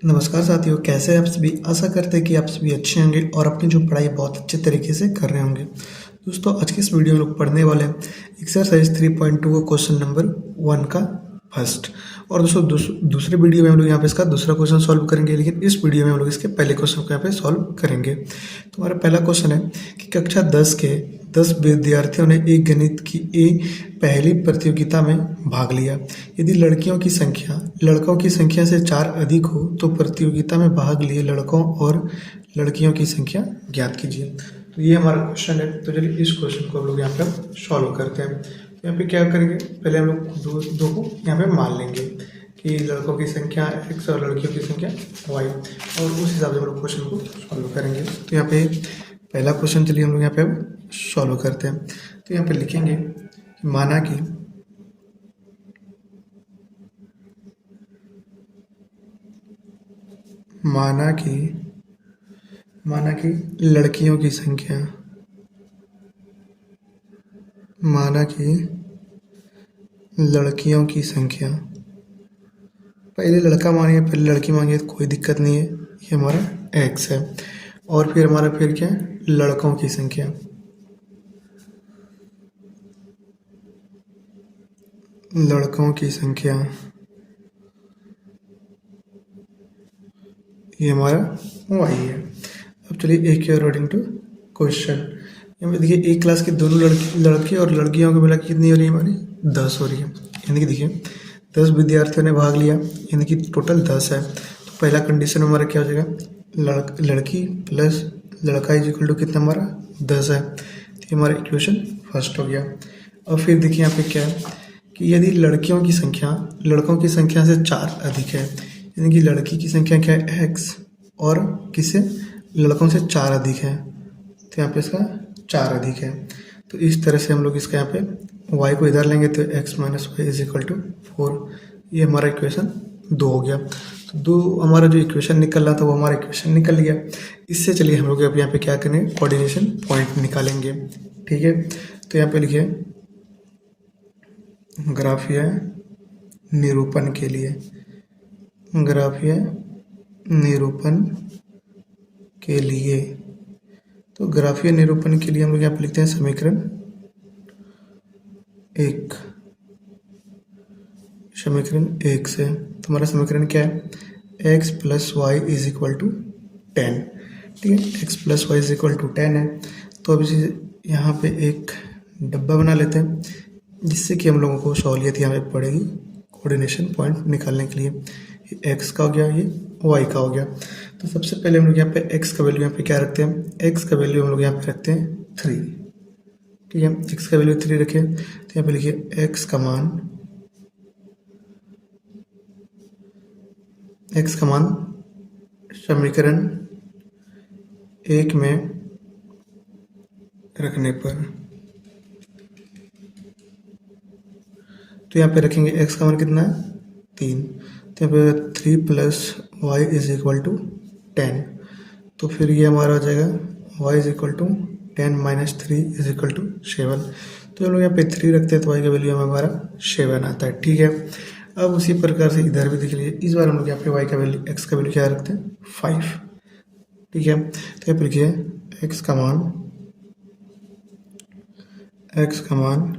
नमस्कार साथियों, कैसे हैं आप सभी। आशा करते हैं कि आप सभी अच्छे होंगे और अपनी जो पढ़ाई बहुत अच्छे तरीके से कर रहे होंगे। दोस्तों, आज की इस वीडियो में लोग पढ़ने वाले हैं एक्सरसाइज 3.2 का क्वेश्चन नंबर 1 का फर्स्ट। और दोस्तों दूसरे वीडियो में हम लोग यहाँ पे इसका दूसरा क्वेश्चन सॉल्व करेंगे, लेकिन इस वीडियो में हम लोग इसके पहले क्वेश्चन को यहाँ पे सॉल्व करेंगे। तो हमारा पहला क्वेश्चन है कि कक्षा 10 के 10 विद्यार्थियों ने एक गणित की पहली प्रतियोगिता में भाग लिया। यदि लड़कियों की संख्या लड़कों की संख्या से 4 अधिक हो तो प्रतियोगिता में भाग लिए लड़कों और लड़कियों की संख्या ज्ञात कीजिए। तो ये हमारा क्वेश्चन है। तो चलिए इस क्वेश्चन को हम लोग यहाँ पे सॉल्व करते हैं। तो यहाँ पे क्या करेंगे, पहले हम लोग दो को यहाँ पे मान लेंगे कि लड़कों की संख्या x और लड़कियों की संख्या y, और उस हिसाब से हम लोग क्वेश्चन को सॉल्व करेंगे। तो यहाँ पे पहला क्वेश्चन चलिए हम लोग यहाँ पे सॉल्व करते हैं। तो यहाँ पे लिखेंगे कि माना कि लड़कियों की संख्या पहले लड़का मानिए पहले लड़की मांगिए तो कोई दिक्कत नहीं है, ये हमारा x है। और फिर हमारा फिर क्या है, लड़कों की संख्या ये हमारा y है। अब चलिए एक अकॉर्डिंग टू क्वेश्चन, यहाँ पे देखिए एक क्लास के दोनों लड़के और लड़कियों को मिला के कितनी हो रही है, हमारी 10 हो रही है। यानी कि देखिए 10 विद्यार्थियों ने भाग लिया, यानी कि टोटल 10 है। तो पहला कंडीशन हमारा क्या हो जाएगा, लड़की प्लस लड़का इज इक्वल टू कितना, हमारा 10 है। तो ये हमारा इक्वेशन फर्स्ट हो गया। और फिर देखिए यहाँ पे क्या है कि यदि लड़कियों की संख्या लड़कों की संख्या से 4 अधिक है, यानी कि लड़की की संख्या क्या है x, और किससे, लड़कों से 4 अधिक है। तो यहाँ पे इसका 4 अधिक है। तो इस तरह से हम लोग इसका यहाँ पे y को इधर लेंगे तो x minus y is equal to 4। ये हमारा इक्वेशन 2 हो गया। तो 2 हमारा जो इक्वेशन निकल रहा था वो हमारा इक्वेशन निकल गया। इससे चलिए हम लोग अब यहाँ पे क्या करेंगे, कोऑर्डिनेशन पॉइंट निकालेंगे। ठीक है, तो यहाँ पे लिखिए ग्राफीय निरूपण के लिए तो ग्राफीय निरूपण के लिए हम लोग यहाँ पे लिखते हैं समीकरण 1 से। तो हमारा समीकरण क्या है, x plus y is equal to 10। ठीक है, x plus y is equal to 10 है। तो अब इसे यहाँ पे एक डब्बा बना लेते हैं, जिससे कि हम लोगों को सहूलियत यहाँ पे पड़ेगी कोऑर्डिनेशन पॉइंट निकालने के लिए। ये x का हो गया, ये y का हो गया। तो सबसे पहले हम लोग यहाँ पे x का वैल्यू यहाँ पे क्या रखते हैं, x का वैल्यू हम लोग यहाँ पे रखते हैं 3। ठीक है, x का वैल्यू 3 रखे। तो यहाँ पे लिखिए x का मान समीकरण 1 में रखने पर, तो यहाँ पे रखेंगे x का मान कितना है, 3। तो यहाँ पे 3 plus y is equal to 10। तो फिर ये हमारा हो जाएगा y is equal to 10 minus 3 is equal to 7। तो हम लोग यहाँ पे 3 रखते हैं तो y का वैल्यू हमारा 7 आता है। ठीक है, अब उसी प्रकार से इधर भी देख लीजिए, इस बार हम लोग यहाँ पे y का वैल्यू x का वैल्यू क्या रखते हैं, 5। ठीक है, तो यहाँ पे लिखिए x का मान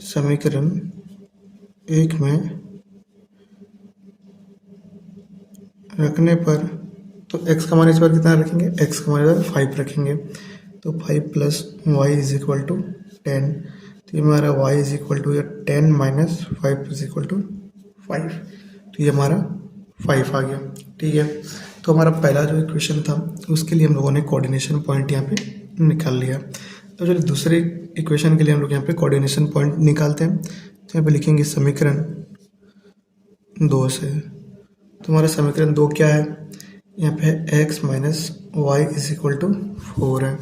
समीकरण 1 में रखने पर, तो x का मान इस बार कितना रखेंगे, x का मान इस बार 5 रखेंगे। तो 5 plus y is equal to 10। तो ये हमारा y is equal to 10 minus 5 is equal to 5। तो ये हमारा 5 आ गया। ठीक है, तो हमारा पहला जो इक्वेशन था उसके लिए हम लोगों ने कोऑर्डिनेशन पॉइंट यहाँ पे निकाल लिया। तो चलिए दूसरे इक्वेशन के लिए हम लोग यहाँ पे कोऑर्डिनेशन पॉइंट निकालते हैं। तो यहाँ पे लिखेंगे समीकरण 2 से। तो हमारा समीकरण 2 क्या है, यहाँ पे x minus y is equal to 4 है।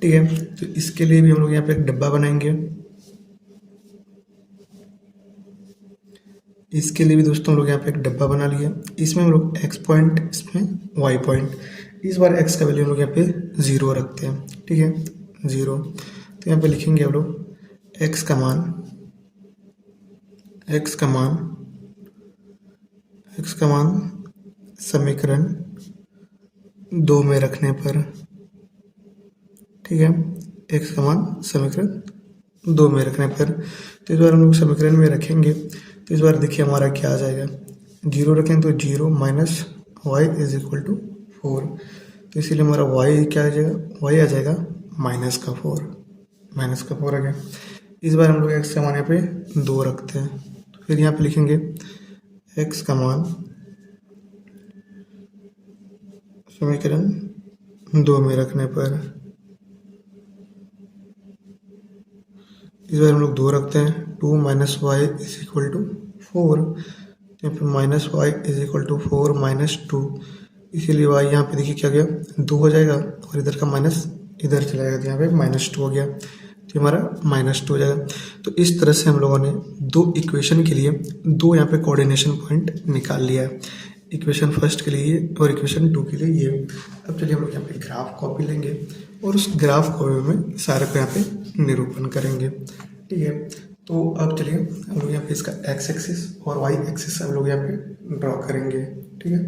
ठीक है, तो इसके लिए भी हम लोग यहाँ पे एक डब्बा बनाएंगे। इसके लिए भी दोस्तों हम लोग यहाँ पे एक डब्बा बना लिया। इसमें हम लोग x पॉइंट, इसमें y पॉइंट। इस बार x का वैल्यू हम लोग यहाँ पे 0 रखते हैं। ठीक है, 0। तो यहाँ पे लिखेंगे हम लोग x का मान x का मान समीकरण 2 में रखने पर, ठीक है, x का मान समीकरण 2 में रखने पर, तो इस बार हम लोग समीकरण में रखेंगे तो इस बार देखिए हमारा क्या आ जाएगा, 0 रखें तो 0 minus y is equal to 4, तो इसीलिए हमारा y क्या आ जाएगा, y आ जाएगा माइनस का 4 आ गया। इस बार हम लोग x का मान यहाँ पे 2 रखते हैं, तो फिर यहाँ पे लिखेंगे x का मान समीकरण 2 में रखने पर, इस बार हम लोग 2 रखते हैं, 2 minus y is equal to 4, यहाँ पे minus y is equal to 4 minus 2, इसीलिए वाई यहाँ पे देखिए क्या गया, 2 हो जाएगा और इधर का माइनस इधर चला जाएगा, तो यहाँ पे माइनस 2 हो गया, तो हमारा माइनस 2 हो जाएगा। तो इस तरह से हम लोगों ने दो इक्वेशन के लिए दो यहाँ पे कोऑर्डिनेशन पॉइंट निकाल लिया है, इक्वेशन फर्स्ट के लिए और इक्वेशन 2 के लिए ये। अब चलिए हम लोग यहाँ पे ग्राफ कॉपी लेंगे और उस ग्राफ कॉपी में सारे को यहाँ पे निरूपण करेंगे, ठीक है। तो अब चलिए हम लोग यहाँ पे इसका एक्स एक्सिस और वाई एक्सिस हम लोग यहाँ पे ड्रॉ करेंगे, ठीक है।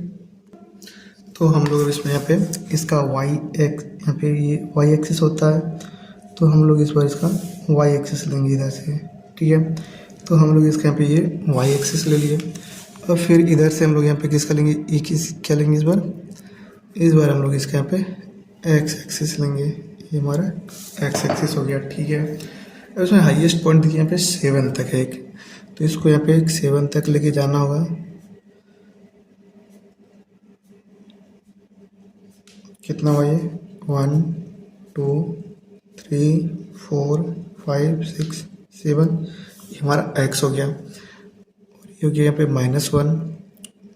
तो हम लोग इसमें यहाँ पे इसका वाई एक्स, यहाँ पे ये वाई एक्सिस होता है, तो हम लोग इस बार इसका वाई एक्सिस लेंगे इधर से, ठीक है। तो हम लोग इसका यहाँ पे ये वाई एक्सिस ले लिए, और फिर इधर से हम लोग यहाँ पे किसका लेंगे, एक क्या लेंगे इस बार हम लोग इसके यहाँ पे एक्स एक्सिस लेंगे, ये हमारा एक्स एक्सिस हो गया, ठीक है। अब इसमें हाईएस्ट पॉइंट देखिए यहाँ पे 7 तक है एक, तो इसको यहाँ पे एक 7 तक लेके जाना होगा, कितना हुआ ये 1 2 3 4 5 6 7, ये हमारा एक्स हो गया, और ये हो गया यहाँ पे -1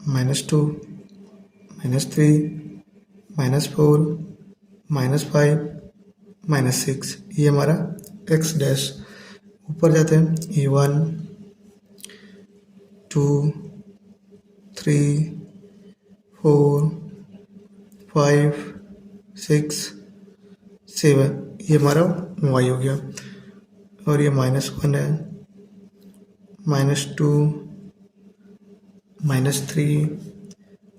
-2 -3 -4 -5 -6, ये हमारा एक्स डैश। ऊपर जाते हैं, ये 1 2 3 4 5 6 7, ये हमारा वाई हो गया, और ये -1 है, -2 -3,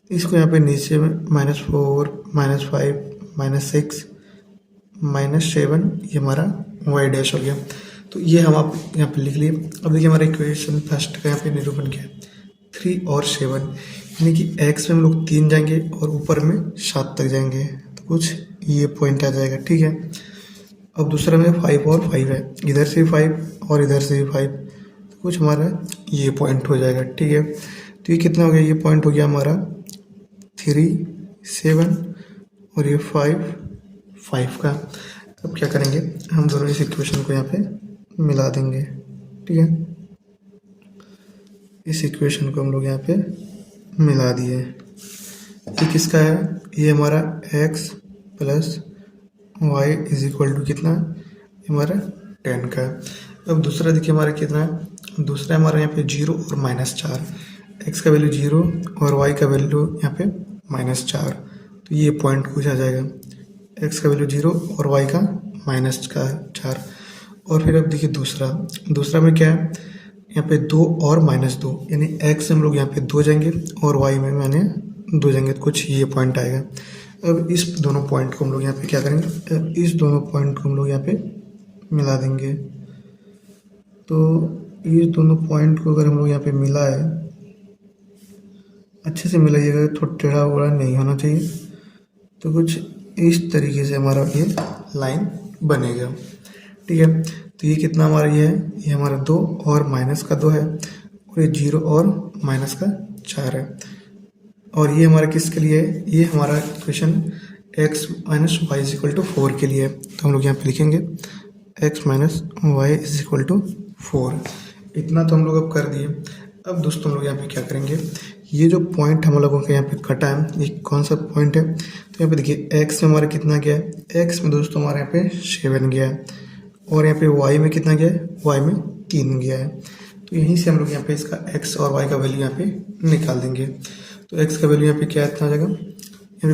इसको यहाँ पे नीचे में -4 -5 -6 -7, ये हमारा वाई डैश हो गया। तो ये हम आप यहाँ पे लिख लिए। अब देखिए हमारा इक्वेशन फर्स्ट का यहाँ पे निरूपण किया 3 और 7, यानी कि एक्स में हम लोग 3 जाएंगे और ऊपर में 7 तक जाएंगे, तो कुछ ये पॉइंट आ जाएगा, ठीक है। अब दूसरा में 5 और 5 है, इधर से भी 5 और इधर से भी 5, तो कुछ हमारा ये पॉइंट हो जाएगा, ठीक है। तो ये कितना हो गया, ये पॉइंट हो गया हमारा 3 7 और ये 5 का। अब क्या करेंगे, हम दोनों इस इक्वेशन को यहाँ पे मिला देंगे, ठीक है। इस इक्वेशन को हम लोग यहाँ पे मिला दिए। ये किसका है, ये हमारा x plus y is equal to कितना, ये हमारा 10 का है। अब दूसरा देखिए हमारा कितना है, दूसरा हमारा यहाँ पे 0 और -4, x का वैल्यू 0 और y का वैल्यू यहाँ पे -4, तो ये पॉइंट कुछ आ जाएगा, x का वैल्यू 0 और y का -4। और फिर अब देखिए दूसरा में क्या है, यहाँ पे 2 और -2, यानी x हम लोग यहाँ पे 2 जाएंगे और y में मैंने 2 जाएंगे, तो कुछ ये पॉइंट आएगा। अब इस दोनों पॉइंट को हम लोग यहाँ पे क्या करेंगे, इस दोनों पॉइंट को हम लोग यहाँ पे मिला देंगे। तो इस दोनों पॉइंट को अगर हम लोग यहाँ पे मिला है, अच्छे से मिलाइएगा, थोड़ा टेढ़ा वोड़ा नहीं होना चाहिए, तो कुछ इस तरीके से हमारा ये लाइन बनेगा, ठीक है। तो ये कितना हमारा ये है, ये हमारा 2 और -2 है, और ये 0 और -4 है, और ये हमारा किसके लिए है, ये हमारा इक्वेशन x - y = 4 के लिए है। तो हम लोग यहाँ पे लिखेंगे x - y = 4। इतना तो हम लोग अब कर दिए। अब दोस्तों हम लोग यहाँ पे क्या करेंगे, ये जो पॉइंट हम लोगों के यहाँ पे कटा है, ये कौन सा पॉइंट है, तो यहाँ पे देखिए x में हमारा कितना गया है, x में दोस्तों हमारे यहाँ पे 7 गया है, और यहाँ पे y में कितना गया है, y में 3 गया है। तो यहीं से हम लोग यहाँ पे इसका x और y का वैल्यू यहाँ पे निकाल देंगे। तो x का वैल्यू यहाँ पे क्या इतना आ जाएगा, यहाँ पे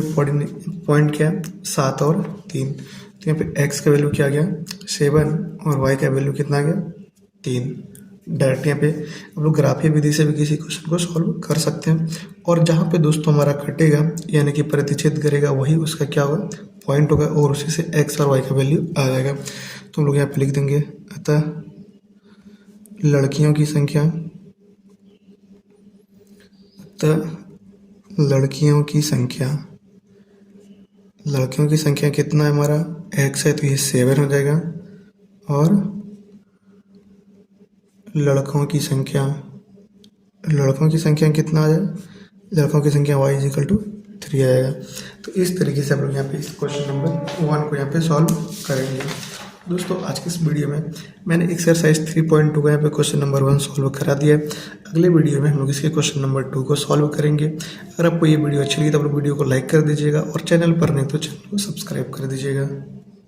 पॉइंट क्या है 7 और 3, तो यहाँ पे x का वैल्यू क्या आ गया 7 और y का वैल्यू कितना आ गया 3। डायरेक्ट यहाँ पे हम लोग ग्राफीय विधि से भी किसी क्वेश्चन को सॉल्व कर सकते हैं। और जहाँ पे दोस्तों हमारा कटेगा यानी कि प्रतिच्छेद करेगा वही उसका क्या होगा, पॉइंट होगा, और उसी से एक्स और वाई का वैल्यू आ जाएगा। तो हम लोग यहाँ पे लिख देंगे, अतः लड़कियों की संख्या कितना है हमारा, एक्स है तो ये 7 हो जाएगा, और लड़कों की संख्या कितना आ जाए, लड़कों की संख्या y इजिकल टू 3 आएगा। तो इस तरीके से हम लोग यहाँ पे इस क्वेश्चन नंबर 1 को यहाँ पे सॉल्व करेंगे। दोस्तों आज की इस वीडियो में मैंने एक्सरसाइज 3.2 का यहाँ पे क्वेश्चन नंबर 1 सॉल्व करा दिया है। अगले वीडियो में हम लोग इसके क्वेश्चन नंबर 2 को सॉल्व करेंगे। अगर आपको ये वीडियो अच्छी लगी तो आप लोग वीडियो को लाइक कर दीजिएगा, और चैनल पर नहीं तो चैनल को सब्सक्राइब कर दीजिएगा।